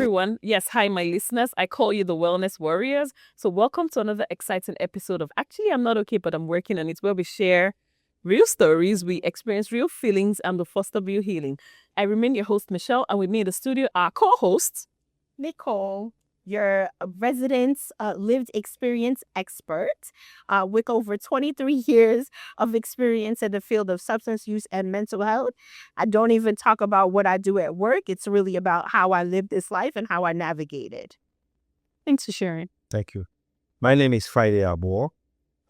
everyone. Yes, hi, my listeners. I call you the Wellness Warriors. So, welcome to another exciting episode of Actually, I'm Not Okay, but I'm Working on It, where we share real stories, we experience real feelings, and we foster real healing. I remain your host, Michelle, and with me in the studio are co hosts Nicole, your resident lived experience expert with over 23 years of experience in the field of substance use and mental health. I don't even talk about what I do at work. It's really about how I live this life and how I navigate it. Thanks for sharing. Thank you. My name is Friday Abor.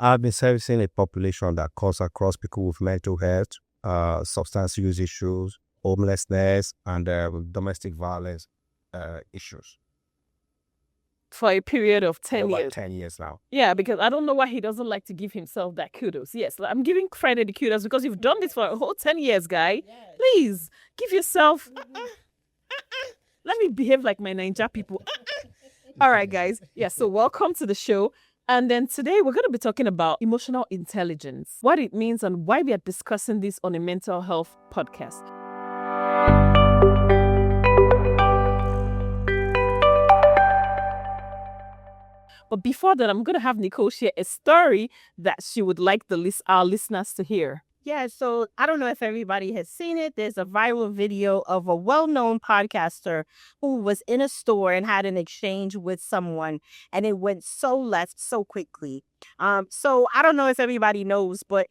I've been servicing a population that cuts across people with mental health, substance use issues, homelessness, and domestic violence issues. For a period of 10 About years. 10 years now. Yeah, because I don't know why he doesn't like to give himself that kudos. Yes, I'm giving Friday the kudos because you've done this for a whole 10 years, guy. Please give yourself. Let me behave like my Ninja people. All right, guys. Yeah, so welcome to the show. And then today we're going to be talking about emotional intelligence, what it means, and why we are discussing this on a mental health podcast. But before that, I'm going to have Nicole share a story that she would like our listeners to hear. Yeah, so I don't know if everybody has seen it. There's a viral video of a well-known podcaster who was in a store and had an exchange with someone, and it went so left so quickly. So I don't know if everybody knows, but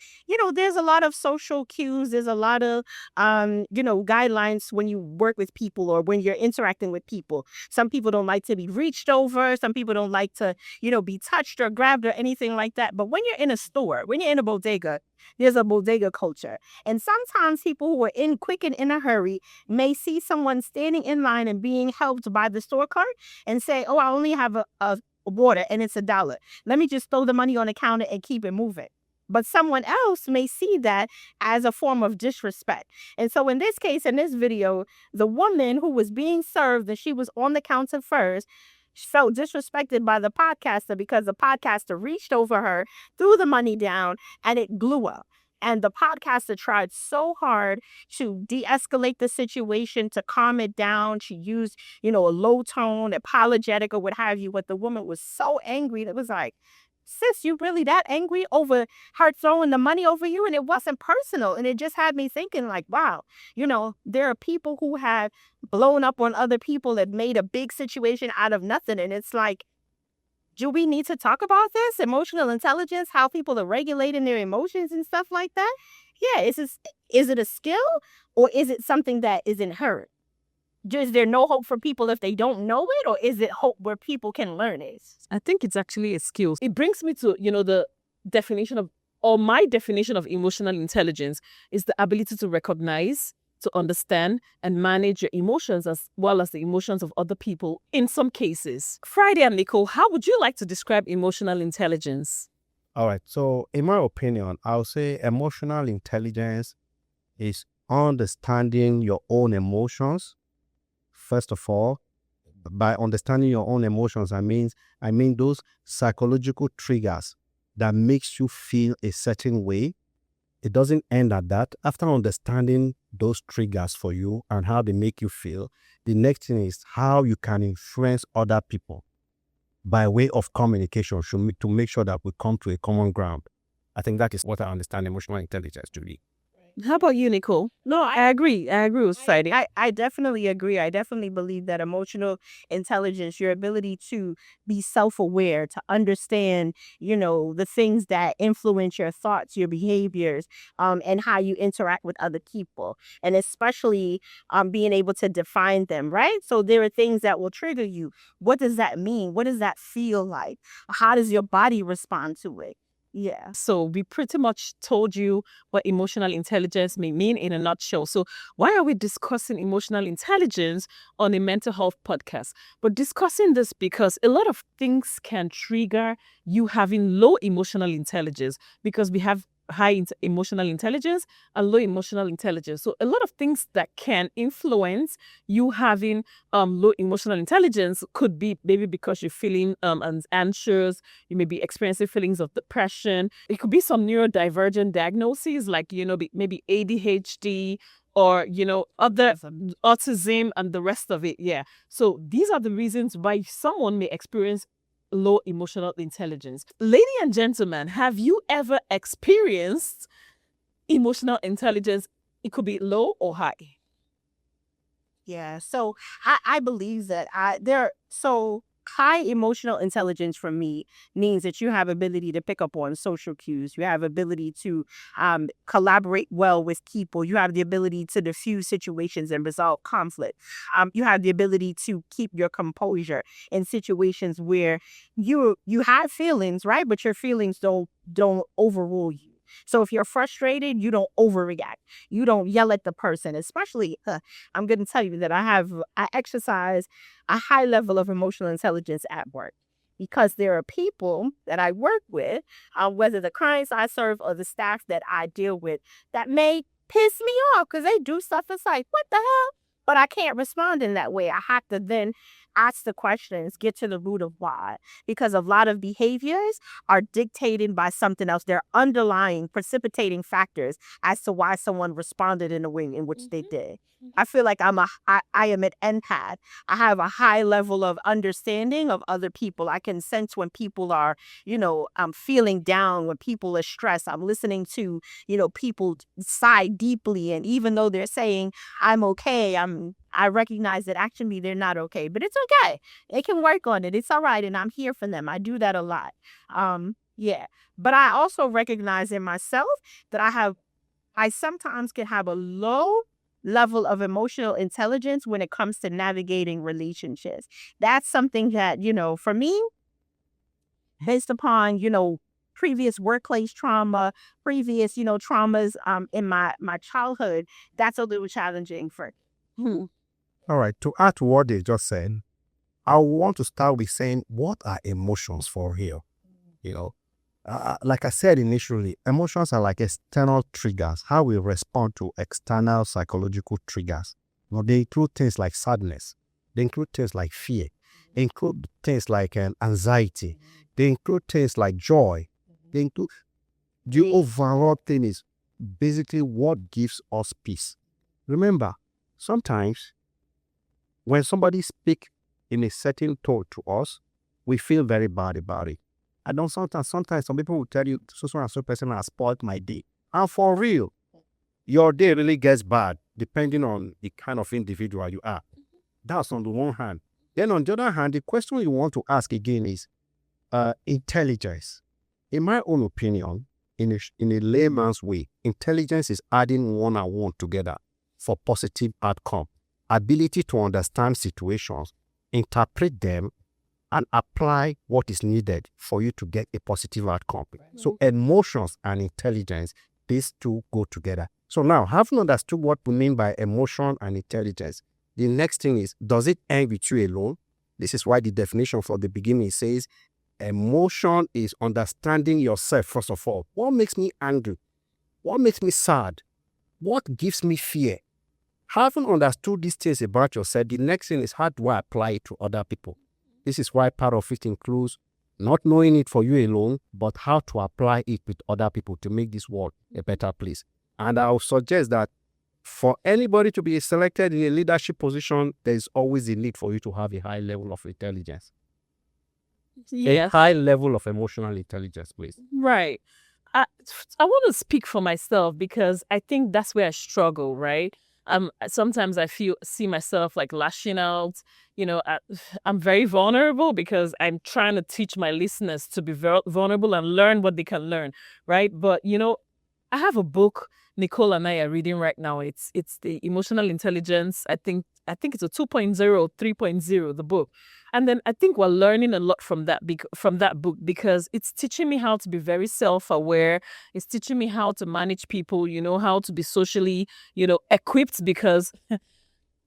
there's a lot of social cues. There's a lot of guidelines when you work with people or when you're interacting with people. Some people don't like to be reached over. Some people don't like to, be touched or grabbed or anything like that. But when you're in a store, when you're in a bodega, there's a bodega culture. And sometimes people who are quick and in a hurry may see someone standing in line and being helped by the store clerk and say, oh, I only have a water and it's $1. Let me just throw the money on the counter and keep it moving. But someone else may see that as a form of disrespect. And so in this case, in this video, the woman who was being served and she was on the counter first felt disrespected by the podcaster because the podcaster reached over her, threw the money down, and it blew up. And the podcaster tried so hard to de-escalate the situation, to calm it down. She used, a low tone, apologetic or what have you. But the woman was so angry that it was like, sis, you really that angry over her throwing the money over you? And it wasn't personal. And it just had me thinking like, wow, there are people who have blown up on other people that made a big situation out of nothing. And it's like, do we need to talk about this? Emotional intelligence, how people are regulating their emotions and stuff like that? Yeah, is it a skill or is it something that is inherent? Is there no hope for people if they don't know it, or is it hope where people can learn it? I think it's actually a skill. It brings me to, the definition of, or my definition of emotional intelligence is the ability to recognize, to understand, and manage your emotions as well as the emotions of other people in some cases. Friday and Nicole, how would you like to describe emotional intelligence? All right. So in my opinion, I'll say emotional intelligence is understanding your own emotions. First of all, by understanding your own emotions, I mean those psychological triggers that makes you feel a certain way. It doesn't end at that. After understanding those triggers for you and how they make you feel, the next thing is how you can influence other people by way of communication to make sure that we come to a common ground. I think that is what I understand emotional intelligence to be. How about you, Nicole? No, I agree. I agree with Friday. I definitely agree. I definitely believe that emotional intelligence, your ability to be self-aware, to understand, the things that influence your thoughts, your behaviors, and how you interact with other people, and especially being able to define them, right? So there are things that will trigger you. What does that mean? What does that feel like? How does your body respond to it? Yeah. So we pretty much told you what emotional intelligence may mean in a nutshell. So why are we discussing emotional intelligence on a mental health podcast? We're discussing this because a lot of things can trigger you having low emotional intelligence, because we have high emotional intelligence and low emotional intelligence. So a lot of things that can influence you having low emotional intelligence could be maybe because you're feeling anxious, you may be experiencing feelings of depression. It could be some neurodivergent diagnoses like, maybe ADHD or, other autism and the rest of it. Yeah. So these are the reasons why someone may experience low emotional intelligence. Lady and gentlemen, have you ever experienced emotional intelligence? It could be low or high. Yeah. So I believe that so high emotional intelligence for me means that you have ability to pick up on social cues. You have ability to collaborate well with people. You have the ability to diffuse situations and resolve conflict. You have the ability to keep your composure in situations where you have feelings, right? But your feelings don't overrule you. So if you're frustrated, you don't overreact. You don't yell at the person, especially I'm going to tell you that I exercise a high level of emotional intelligence at work because there are people that I work with, whether the clients I serve or the staff that I deal with, that may piss me off because they do stuff that's like, what the hell? But I can't respond in that way. I have to then ask the questions, get to the root of why, because a lot of behaviors are dictated by something else. They're underlying, precipitating factors as to why someone responded in the way in which they did. I feel like I am an empath. I have a high level of understanding of other people. I can sense when people are, feeling down, when people are stressed. I'm listening to, people sigh deeply. And even though they're saying, I'm okay, I recognize that actually they're not okay, but it's okay. They can work on it. It's all right. And I'm here for them. I do that a lot. Yeah. But I also recognize in myself that I sometimes can have a low level of emotional intelligence when it comes to navigating relationships. That's something that, for me, based upon, previous workplace trauma, previous, traumas in my childhood, that's a little challenging for me. All right. To add to what they just said, I want to start with saying, what are emotions for real? Like I said initially, emotions are like external triggers, how we respond to external psychological triggers. They include things like sadness, they include things like fear, they include things like anxiety, they include things like joy, they include the overall thing is basically what gives us peace. Remember, sometimes when somebody speaks in a certain tone to us, we feel very bad about it. I don't sometimes some people will tell you, so and so person has spoiled my day. And for real, your day really gets bad depending on the kind of individual you are. That's on the one hand. Then on the other hand, the question you want to ask again is intelligence. In my own opinion, in a layman's way, intelligence is adding one and one together for positive outcome. Ability to understand situations, interpret them, and apply what is needed for you to get a positive outcome. So emotions and intelligence, these two go together. So now, having understood what we mean by emotion and intelligence, the next thing is, does it end with you alone? This is why the definition for the beginning says, emotion is understanding yourself first of all. What makes me angry? What makes me sad? What gives me fear? Having understood these things about yourself, the next thing is, how do I apply it to other people? This is why part of it includes not knowing it for you alone, but how to apply it with other people to make this world a better place. And I'll suggest that for anybody to be selected in a leadership position, there's always a need for you to have a high level of intelligence. Yes. A high level of emotional intelligence, please. Right. I want to speak for myself because I think that's where I struggle, right? Sometimes I see myself like lashing out. I'm very vulnerable because I'm trying to teach my listeners to be vulnerable and learn what they can learn, right? But I have a book Nicole and I are reading right now. It's the emotional intelligence. I think it's a 2.0 or 3.0, the book. And then I think we're learning a lot from that book because it's teaching me how to be very self-aware. It's teaching me how to manage people, how to be socially, equipped, because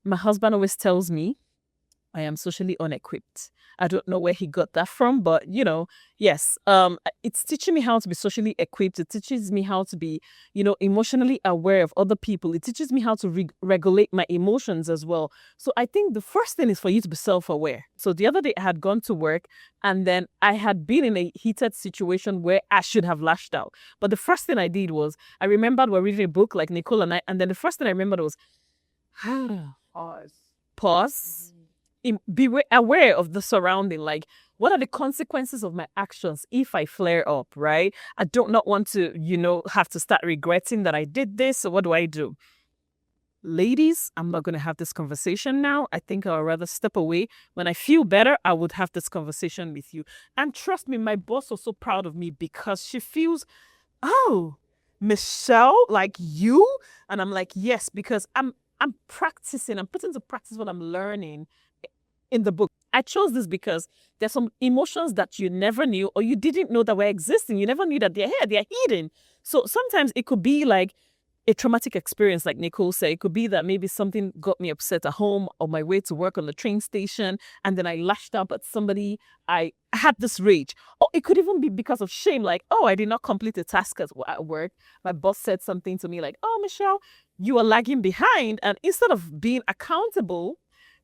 my husband always tells me, I am socially unequipped. I don't know where he got that from, but yes, it's teaching me how to be socially equipped. It teaches me how to be, emotionally aware of other people. It teaches me how to regulate my emotions as well. So I think the first thing is for you to be self-aware. So the other day I had gone to work and then I had been in a heated situation where I should have lashed out. But the first thing I did was I remembered we're reading a book like Nicole and I, and then the first thing I remembered was pause, be aware of the surrounding. Like, what are the consequences of my actions if I flare up, right? I don't not want to, have to start regretting that I did this. So what do I do? Ladies, I'm not going to have this conversation now. I think I'll rather step away. When I feel better, I would have this conversation with you. And trust me, my boss was so proud of me because she feels, oh, Michelle, like you? And I'm like, yes, because I'm practicing, I'm putting into practice what I'm learning in the book. I chose this because there's some emotions that you never knew or you didn't know that were existing. You never knew that they're here, they're hidden. So sometimes it could be like a traumatic experience, like Nicole said. It could be that maybe something got me upset at home on my way to work on the train station, and then I lashed out at somebody. I had this rage. Or it could even be because of shame, like, oh, I did not complete a task at work. My boss said something to me like, oh, Michelle, you are lagging behind. And instead of being accountable,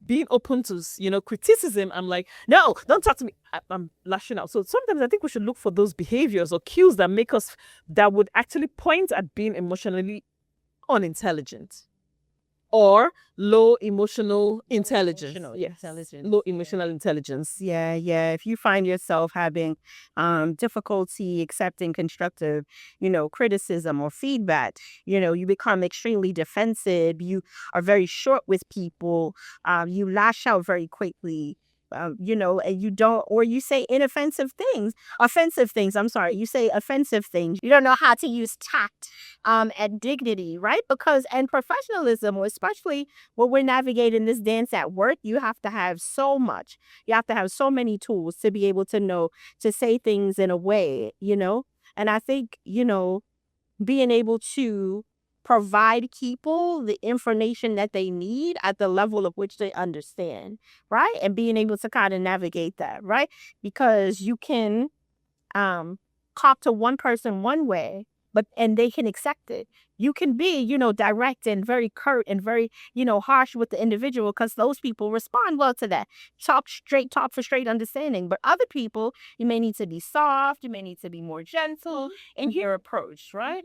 being open to, criticism, I'm like, no, don't talk to me. I'm lashing out. So sometimes I think we should look for those behaviors or cues that would actually point at being emotionally unintelligent or low emotional intelligence. Low emotional intelligence. Yeah. If you find yourself having difficulty accepting constructive, criticism or feedback, you become extremely defensive. You are very short with people. You lash out very quickly. And you don't, or you say offensive things. You say offensive things. You don't know how to use tact and dignity, right? And professionalism, especially when we're navigating this dance at work, you have to have so much. You have to have so many tools to be able to know to say things in a way, And I think, being able to provide people the information that they need at the level of which they understand, right? And being able to kind of navigate that, right? Because you can talk to one person one way, and they can accept it. You can be, direct and very curt and very, harsh with the individual because those people respond well to that. Talk for straight understanding. But other people, you may need to be soft, you may need to be more gentle in your approach, right?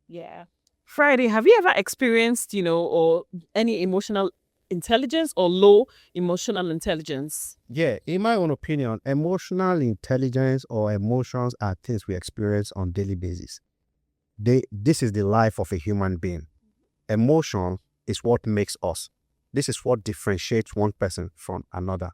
Yeah. Friday, have you ever experienced, or any emotional intelligence or low emotional intelligence? Yeah, in my own opinion, emotional intelligence or emotions are things we experience on daily basis. This is the life of a human being. Emotion is what makes us. This is what differentiates one person from another.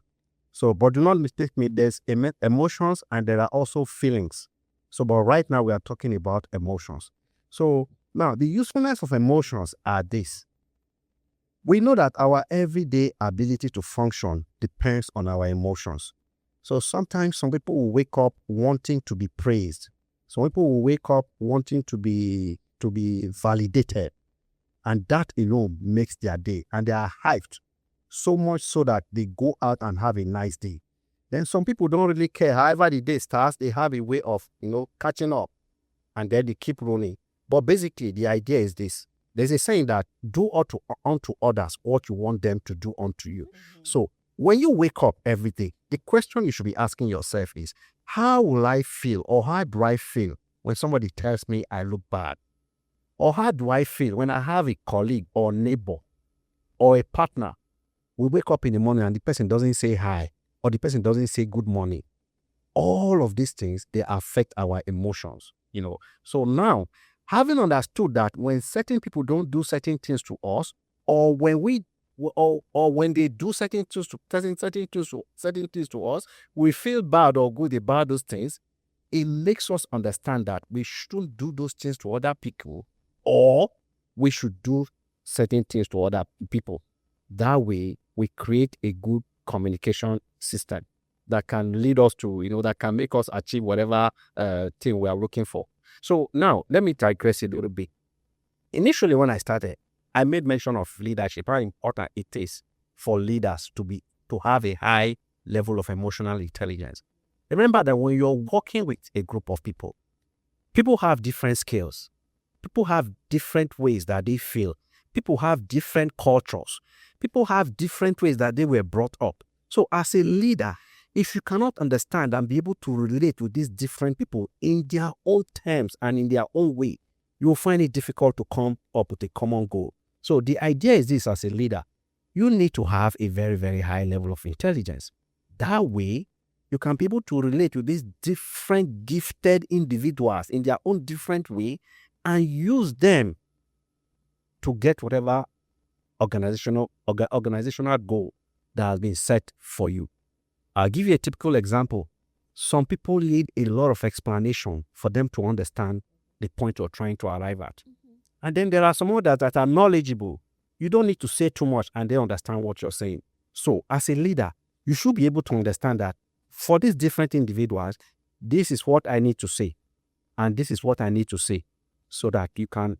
So, but do not mistake me, there's emotions and there are also feelings. So, but right now we are talking about emotions. So, now the usefulness of emotions are this. We know that our everyday ability to function depends on our emotions. So sometimes some people will wake up wanting to be praised. Some people will wake up wanting to be validated. And that alone makes their day. And they are hyped so much so that they go out and have a nice day. Then some people don't really care. However the day starts, they have a way of, catching up. And then they keep running. But basically, the idea is this. There's a saying that do unto others what you want them to do unto you. Mm-hmm. So when you wake up every day, the question you should be asking yourself is, how will I feel or how do I feel when somebody tells me I look bad? Or how do I feel when I have a colleague or neighbor or a partner? We wake up in the morning and the person doesn't say hi or the person doesn't say good morning. All of these things, they affect our emotions, So now, having understood that when certain people don't do certain things to us, or when when they do certain things to us, we feel bad or good about those things. It makes us understand that we shouldn't do those things to other people, or we should do certain things to other people. That way, we create a good communication system that can lead us to, that can make us achieve whatever thing we are looking for. So now, let me digress a little bit. Initially, when I started, I made mention of leadership, how important it is for leaders to to have a high level of emotional intelligence. Remember that when you're working with a group of people, people have different skills. People have different ways that they feel. People have different cultures. People have different ways that they were brought up. So as a leader, if you cannot understand and be able to relate with these different people in their own terms and in their own way, you will find it difficult to come up with a common goal. So the idea is this: as a leader, you need to have a very, very high level of intelligence. That way, you can be able to relate with these different gifted individuals in their own different way and use them to get whatever organizational goal that has been set for you. I'll give you a typical example. Some people need a lot of explanation for them to understand the point you're trying to arrive at. And then there are some others that are knowledgeable. You don't need to say too much and they understand what you're saying. So as a leader, you should be able to understand that for these different individuals, this is what I need to say. And this is what I need to say so that you can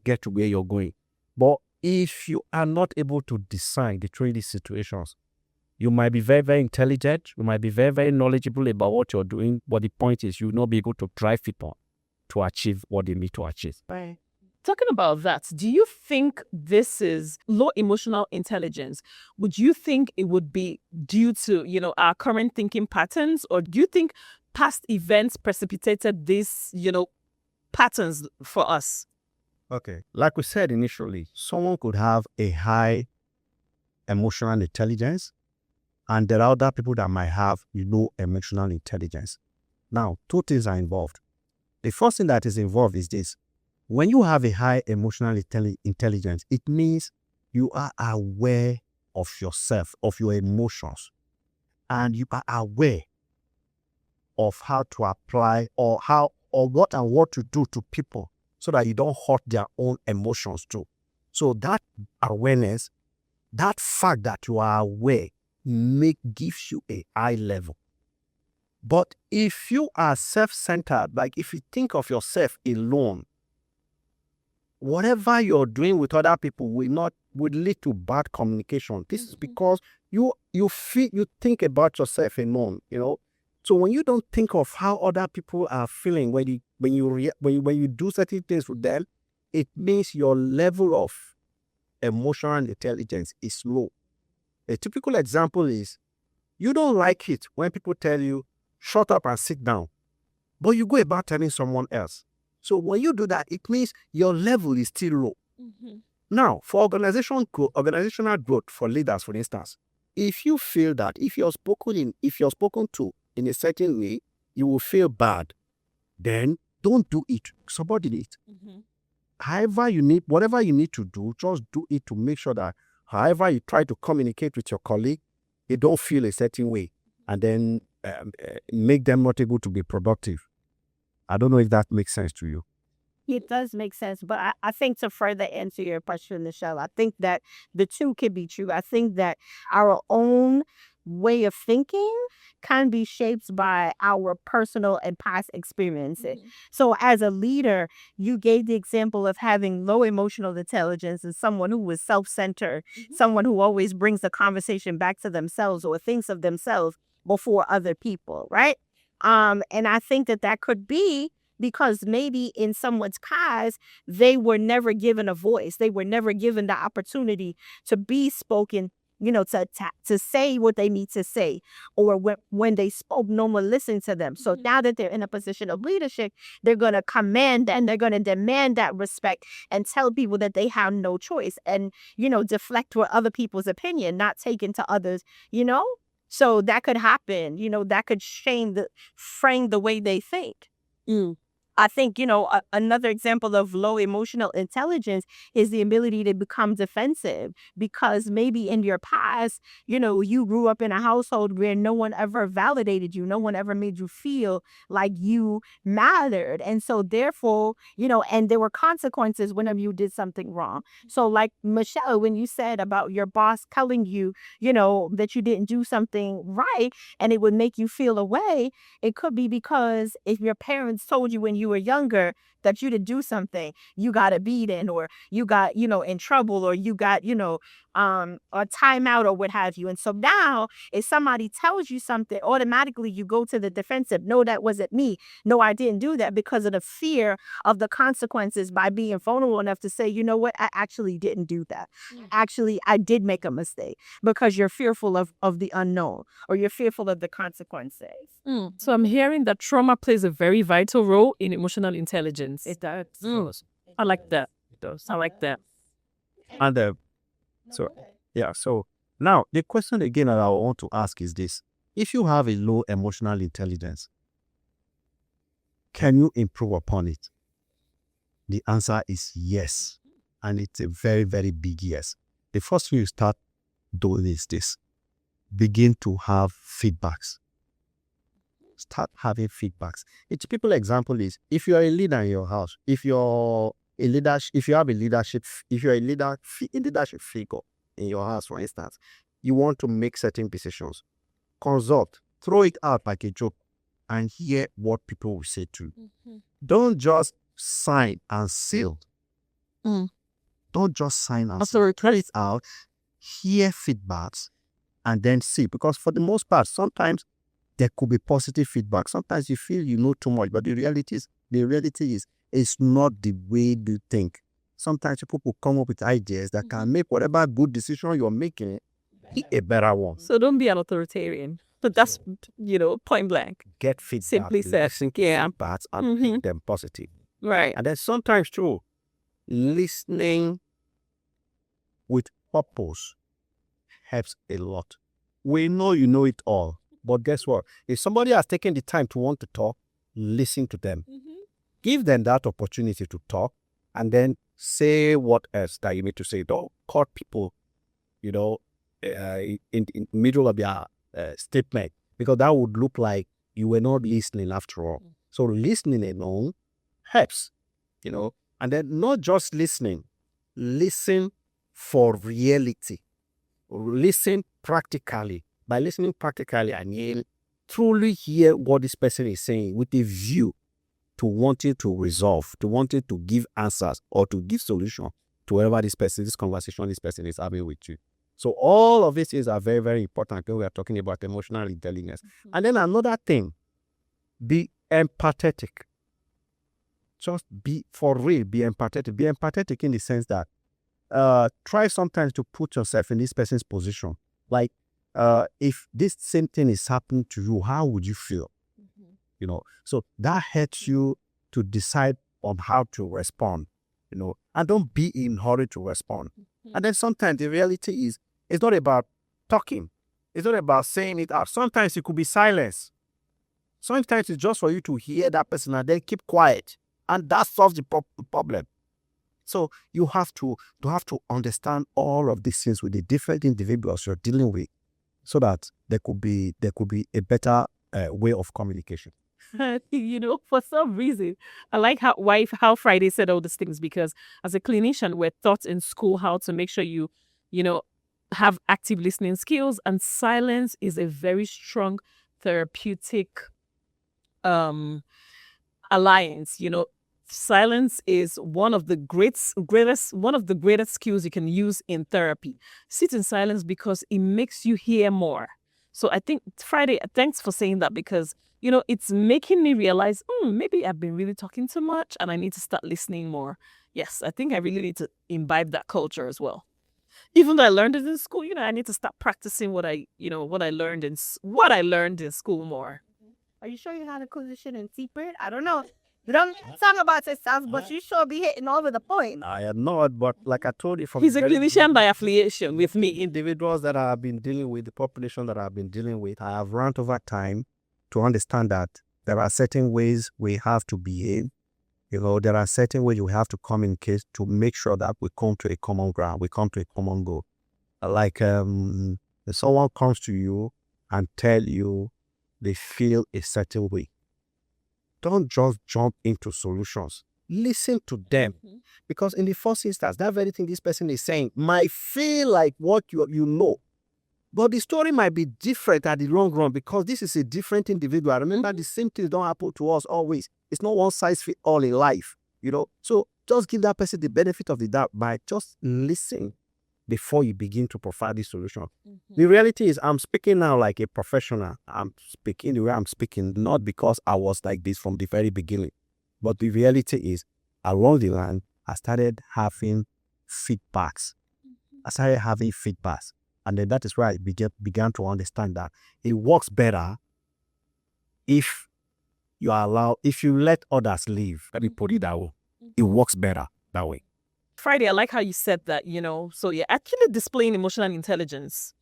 get to where you're going. But if you are not able to decide between these situations, you might be very, very intelligent. You might be very, very knowledgeable about what you're doing. But the point is, you will not be able to drive people to achieve what they need to achieve. Right. Talking about that, do you think this is low emotional intelligence? Would you think it would be due to, our current thinking patterns? Or do you think past events precipitated these, patterns for us? Okay. Like we said initially, someone could have a high emotional intelligence, and there are other people that might have low emotional intelligence. Now, two things are involved. The first thing that is involved is this. When you have a high emotional intelligence, it means you are aware of yourself, of your emotions, and you are aware of how to apply or what to do to people so that you don't hurt their own emotions too. So that awareness, that fact that you are aware, gives you a high level. But if you are self-centered, like if you think of yourself alone, whatever you're doing with other people would lead to bad communication. This is because you think about yourself alone, So when you don't think of how other people are feeling when you do certain things with them, it means your level of emotional intelligence is low. A typical example is you don't like it when people tell you, shut up and sit down, but you go about telling someone else. So when you do that, it means your level is still low. Now, for organizational growth for leaders, for instance, if you feel that if you're spoken to in a certain way, you will feel bad, then don't do it. Subordinate. Whatever you need to do, just do it to make sure that however you try to communicate with your colleague, you don't feel a certain way, and then make them not able to be productive. I don't know if that makes sense to you. It does make sense. But I think to further answer your question, Michelle, I think that the two can be true. I think that our own way of thinking can be shaped by our personal and past experiences. So as a leader, you gave the example of having low emotional intelligence as someone who was self-centered, someone who always brings the conversation back to themselves or thinks of themselves before other people, right? And I think that could be because maybe in someone's past, they were never given a voice. They were never given the opportunity to be spoken, to say what they need to say. Or when they spoke, no one listened to them. So now that they're in a position of leadership, they're going to command and they're going to demand that respect and tell people that they have no choice and, deflect with other people's opinion, not take into others, So that could happen, that could frame the way they think. I think, another example of low emotional intelligence is the ability to become defensive because maybe in your past, you grew up in a household where no one ever validated you. No one ever made you feel like you mattered. And so therefore, and there were consequences whenever you did something wrong. So like Michelle, when you said about your boss telling you, that you didn't do something right and it would make you feel away, it could be because if your parents told you when you were younger that you didn't do something, you got a beating or you got, in trouble or you got, or timeout or what have you. And so now if somebody tells you something, automatically you go to the defensive. No, that wasn't me. No, I didn't do that, because of the fear of the consequences, by being vulnerable enough to say, you know what, I actually didn't do that. Actually, I did make a mistake, because you're fearful of the unknown, or you're fearful of the consequences. So I'm hearing that trauma plays a very vital role in emotional intelligence. It does. I like that. It does. I like that. And so now the question again that I want to ask is this: if you have a low emotional intelligence, can you improve upon it? The answer is yes, and it's a very, very big yes. The first thing you start doing is this: begin to have feedbacks. Start having feedbacks. A typical example is, if you are a leader in your house, if you're a leader, if you have a leadership, if you're a leadership figure in your house, for instance, you want to make certain decisions, consult, throw it out like a joke, and hear what people will say to you. Don't just sign and seal. Don't just sign and seal. Throw it out, hear feedbacks, and then see. Because for the most part, sometimes there could be positive feedback. Sometimes you feel you know too much, but the reality is it's not the way you think. Sometimes people will come up with ideas that can make whatever good decision you're making a better one. So don't be an authoritarian. But that's, point blank. Get feedback. Simply said. Listen to feedbacks and make them positive. Right. And then sometimes too, listening with purpose helps a lot. We know you know it all, but guess what? If somebody has taken the time to want to talk, listen to them. Give them that opportunity to talk, and then say what else that you need to say. Don't cut people, in middle of their statement, because that would look like you were not listening after all. So listening alone helps, and then not just listening. Listen for reality. Listen practically. By listening practically, I mean truly hear what this person is saying with a view to wanting to resolve, to wanting to give answers or to give solution to whatever this conversation this person is having with you. So all of these things are very, very important when we are talking about emotional intelligence. And then another thing, be empathetic. Just be empathetic. Be empathetic in the sense that try sometimes to put yourself in this person's position. Like, if this same thing is happening to you, how would you feel? So that helps you to decide on how to respond, and don't be in a hurry to respond. And then sometimes the reality is, it's not about talking. It's not about saying it out. Sometimes it could be silence. Sometimes it's just for you to hear that person and then keep quiet. And that solves the problem. So you have to understand all of these things with the different individuals you're dealing with, so that there could be a better way of communication. For some reason, I like how Friday said all these things, because as a clinician, we're taught in school how to make sure you have active listening skills, and silence is a very strong therapeutic alliance. Silence is one of the greatest skills you can use in therapy. Sit in silence because it makes you hear more. So I think, Friday, thanks for saying that, because it's making me realize, maybe I've been really talking too much and I need to start listening more. Yes, I think I really need to imbibe that culture as well. Even though I learned it in school, I need to start practicing what I learned in school more. Are you sure you had a clinician in secret? I don't know. You don't talk about yourself, but you sure be hitting over the point. I am not, but like I told you, He's a clinician by affiliation with me. Individuals that I have been dealing with, the population that I've been dealing with, I have learned over time to understand that there are certain ways we have to behave. There are certain ways you have to communicate to make sure that we come to a common ground, we come to a common goal. Like if someone comes to you and tell you they feel a certain way, don't just jump into solutions. Listen to them. Because in the first instance, that very thing this person is saying might feel like what you know. But the story might be different at the long run, because this is a different individual. Remember, the same things don't happen to us always. It's not one size fits all in life, So just give that person the benefit of the doubt by just listening before you begin to provide this solution. The reality is I'm speaking now like a professional. I'm speaking the way I'm speaking, not because I was like this from the very beginning. But the reality is along the line, I started having feedbacks. And then that is where I began to understand that it works better if you let others live. Let me put it that way. It works better that way. Friday, I like how you said that, so you're actually displaying emotional intelligence.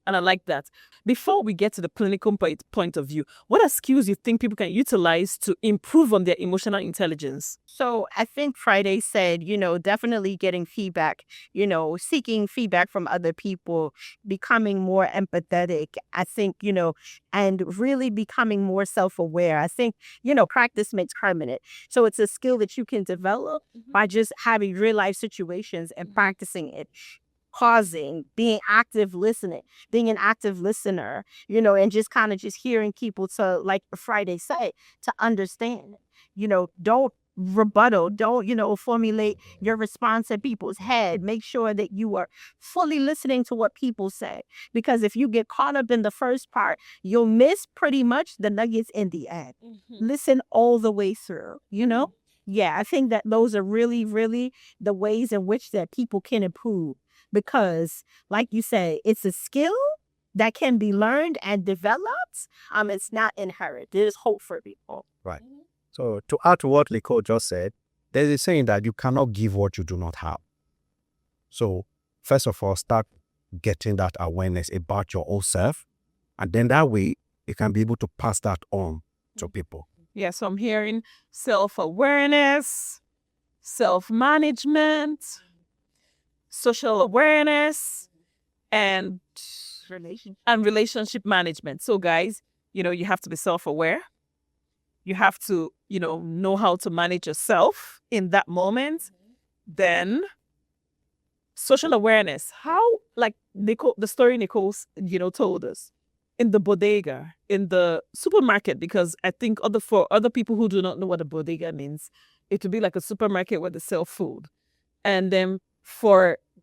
And I like that. Before we get to the clinical point of view, what are skills you think people can utilize to improve on their emotional intelligence? So I think Friday said, definitely getting feedback, seeking feedback from other people, becoming more empathetic. I think, and really becoming more self-aware. I think, practice makes permanent. So it's a skill that you can develop by just having real life situations and practicing it. Pausing, being active listening, being an active listener, and just kind of just hearing people to, like Friday said, to understand, don't rebuttal, don't, formulate your response in people's head. Make sure that you are fully listening to what people say, because if you get caught up in the first part, you'll miss pretty much the nuggets in the end. Listen all the way through, Yeah, I think that those are really, really the ways in which that people can improve. Because, like you say, it's a skill that can be learned and developed. It's not inherent. There's hope for people. Right. So to add to what Nicole just said, there's a saying that you cannot give what you do not have. So first of all, start getting that awareness about your own self. And then that way, you can be able to pass that on to people. Yeah, so I'm hearing self-awareness, self-management, social awareness, and relationship management. So guys, you have to be self-aware. You have to, know how to manage yourself in that moment. Then social awareness. How, like Nicole, the story Nicole, told us in the bodega, in the supermarket, because I think for other people who do not know what a bodega means, it would be like a supermarket where they sell food. And then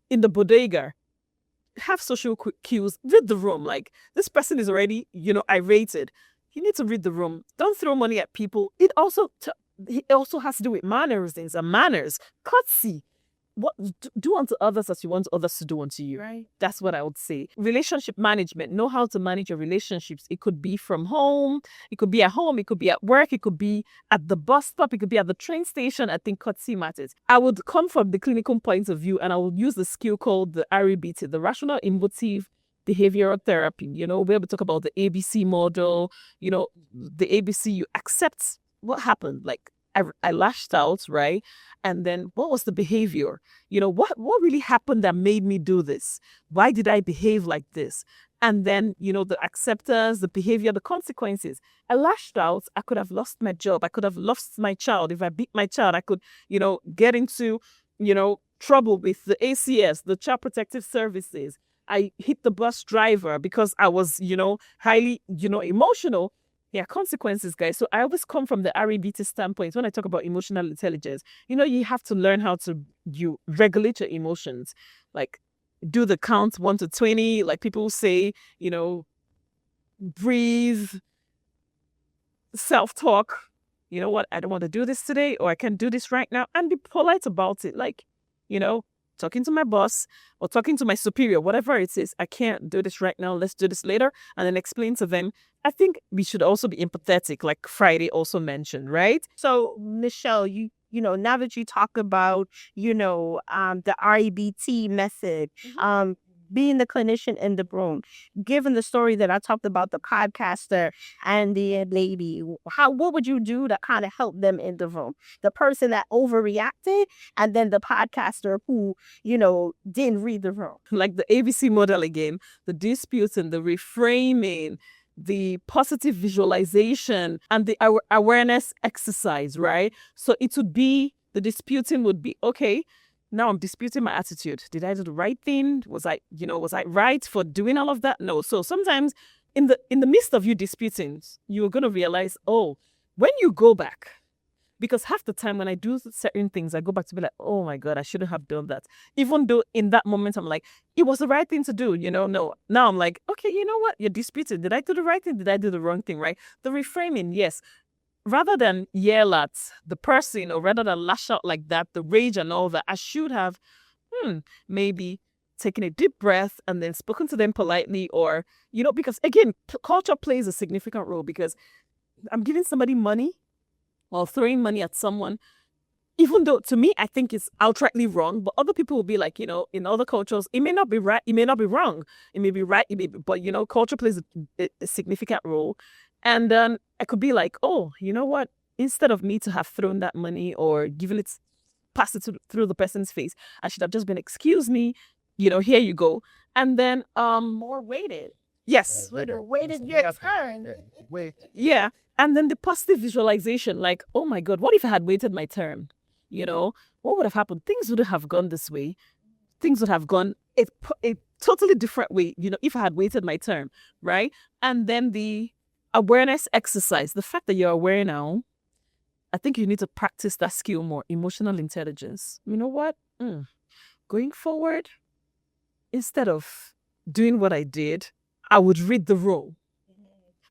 in the bodega, have social cues, read the room. Like, this person is already, irated. You need to read the room. Don't throw money at people. It also has to do with mannerisms and manners. Courtesy. What do unto others as you want others to do unto you. Right. That's what I would say. Relationship management. Know how to manage your relationships. It could be from home. It could be at home. It could be at work. It could be at the bus stop. It could be at the train station. I think courtesy matters. I would come from the clinical point of view, and I would use the skill called the REBT, the Rational Emotive Behavioral Therapy. Where we talk about the ABC model. The ABC, you accept what happened. Like, I lashed out, right? And then what was the behavior? What really happened that made me do this? Why did I behave like this? And then, the acceptance, the behavior, the consequences. I lashed out. I could have lost my job. I could have lost my child. If I beat my child, I could, get into, trouble with the ACS, the Child Protective Services. I hit the bus driver because I was, highly, emotional. Yeah, consequences, guys. So I always come from the REBT standpoint. When I talk about emotional intelligence, you have to learn how to regulate your emotions. Like, do the count 1 to 20. Like people say, breathe, self-talk. You know what? I don't want to do this today, or I can't do this right now, and be polite about it. Like, talking to my boss or talking to my superior, whatever it is, I can't do this right now. Let's do this later. And then explain to them. I think we should also be empathetic, like Friday also mentioned, right? So, Michelle, now that you talk about, the REBT method, being the clinician in the room, given the story that I talked about, the podcaster and the lady, what would you do to kind of help them in the room? The person that overreacted, and then the podcaster who, didn't read the room. Like the ABC model again, the disputing, the reframing, the positive visualization, and the awareness exercise, right? So it would be, the disputing would be, okay, now I'm disputing my attitude. Did I do the right thing? Was I right for doing all of that? No. So sometimes in the midst of you disputing, you're going to realize, when you go back, Because half the time when I do certain things, I go back to be like, oh my God, I shouldn't have done that. Even though in that moment, I'm like, it was the right thing to do, you know? No. Now I'm like, okay, you know what? You're disputed. Did I do the right thing? Did I do the wrong thing, right? The reframing, yes. Rather than yell at the person or rather than lash out like that, the rage and all that, I should have maybe taken a deep breath and then spoken to them politely, or, you know, because again, culture plays a significant role, because I'm giving somebody money or throwing money at someone, even though to me, I think it's outrightly wrong, but other people will be like, you know, in other cultures, it may not be right, it may not be wrong, it may be right, but, you know, culture plays a significant role. And then I could be like, oh, you know what? Instead of me to have thrown that money or given it, passed it through the person's face, I should have just been, excuse me, you know, here you go. And then More waited. yes. Waited your turn. Yeah. And then the positive visualization, like, oh my God, what if I had waited my turn? You know, what would have happened? Things wouldn't have gone this way. Things would have gone a totally different way, you know, if I had waited my turn, right? And then the awareness exercise, the fact that you're aware now, I think you need to practice that skill more, emotional intelligence. You know what? Going forward, instead of doing what I did, I would read the room.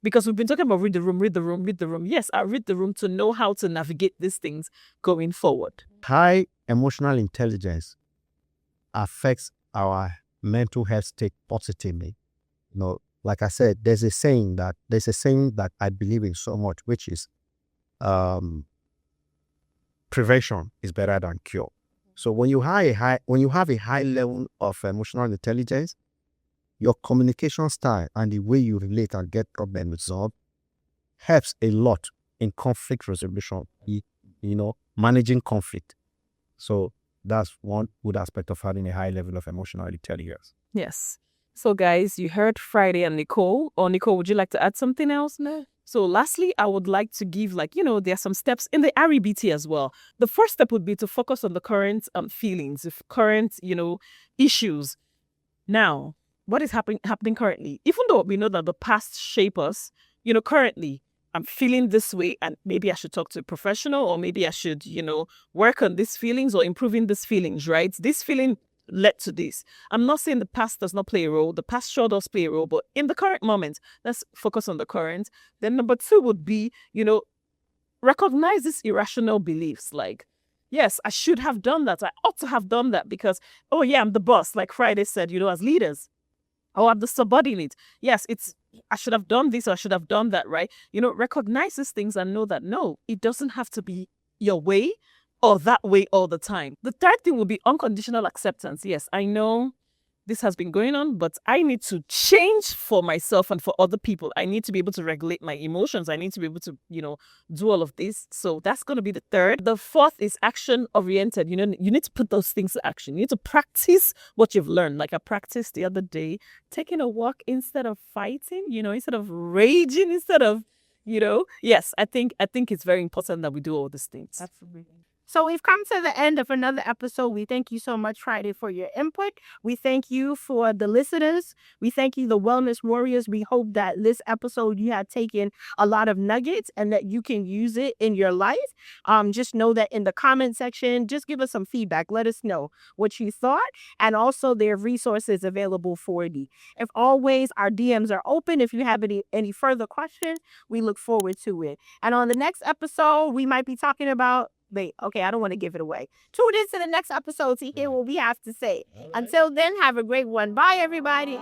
Because we've been talking about read the room. Yes, I read the room to know how to navigate these things going forward. High emotional intelligence affects our mental health state positively. You know, like I said, there's a saying that I believe in so much, which is prevention is better than cure. So when you have a high level of emotional intelligence, your communication style and the way you relate and get problem resolved helps a lot in conflict resolution, you know, managing conflict. So that's one good aspect of having a high level of emotional intelligence. Yes. So guys, you heard Friday and Nicole. Or Nicole, would you like to add something else? No. So lastly, I would like to give, like, you know, there are some steps in the REBT as well. The first step would be to focus on the current feelings, current, you know, issues. Now, what is happening currently? Even though we know that the past shape us, you know, currently I'm feeling this way and maybe I should talk to a professional, or maybe I should, you know, work on these feelings or improving these feelings, right? This feeling led to this. I'm not saying the past does not play a role. The past sure does play a role, but in the current moment, let's focus on the current. Then number 2 would be, you know, recognize these irrational beliefs, like, yes, I should have done that. I ought to have done that because, oh yeah, I'm the boss, like Friday said, you know, as leaders. Or I'm the subordinate. Yes, I should have done this or I should have done that, right? You know, recognize these things and know that, no, it doesn't have to be your way or that way all the time. The third thing will be unconditional acceptance. Yes, I know this has been going on, but I need to change for myself and for other people. I need to be able to regulate my emotions. I need to be able to, you know, do all of this. So that's going to be the third. The fourth is action oriented. You know, you need to put those things to action. You need to practice what you've learned. Like I practiced the other day, taking a walk instead of fighting, you know, instead of raging, instead of, you know, yes, I think it's very important that we do all these things. Absolutely. So we've come to the end of another episode. We thank you so much, Friday, for your input. We thank you for the listeners. We thank you, the Wellness Warriors. We hope that this episode you have taken a lot of nuggets and that you can use it in your life. Just know that in the comment section, just give us some feedback. Let us know what you thought. And also there are resources available for you. If always, our DMs are open. If you have any further questions, we look forward to it. And on the next episode, we might be talking about okay, I don't want to give it away. Tune in to the next episode to hear what we have to say. Until then, have a great one. Bye, everybody.